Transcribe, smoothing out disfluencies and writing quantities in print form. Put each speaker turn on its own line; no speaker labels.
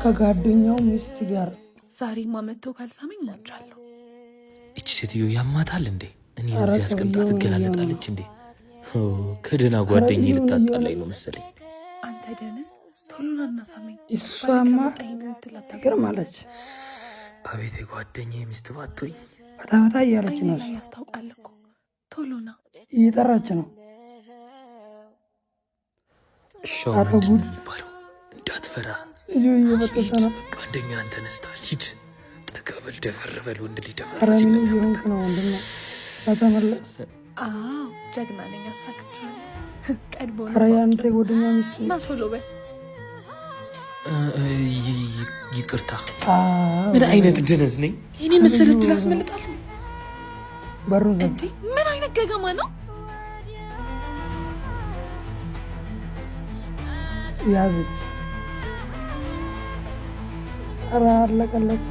ከጓደኛው ሚስት ጋር
ዛሬማ መጥቶ ካልሳመኝ ሞቻለሁ።
እቺ ሴትዮ ያማታል እንዴ? እኔ እዚህ አስቀምጣ ትገላለጣለች እንዴ? ከደህና ጓደኛዬ ልታጣላኝ ነው መሰለኝ።
አንተ ደነስ ቶሎና እናሳመኝ።
እሷማ ትገርማለች።
አቤት የጓደኛዬ ሚስት ባትሆኝ
በታበታ እያለች ነው።
ያስታውቃል እኮ ቶሎና
እየጠራች ነው።
አረ ጉድ! እንዳትፈራ
እየመጠጠ ነው።
ጓደኛህን ተነስታ ሂድ። ጠቀበል ደፈር በል ወንድ ሊደፈር
ሲል ነው ወንድና ተመለስ።
ጀግና ነኝ። አሳክቻለሁ። ቀድሞ ነው።
አረ ያንተ ጓደኛ ሚስት
ና ቶሎ በል።
ይቅርታ። ምን አይነት ደነዝ ነኝ እኔ? መሰለ ድል አስመልጣለሁ።
በሩን
እንዴ! ምን አይነት ገገማ ነው?
ያዘች። አረ አለቀለት።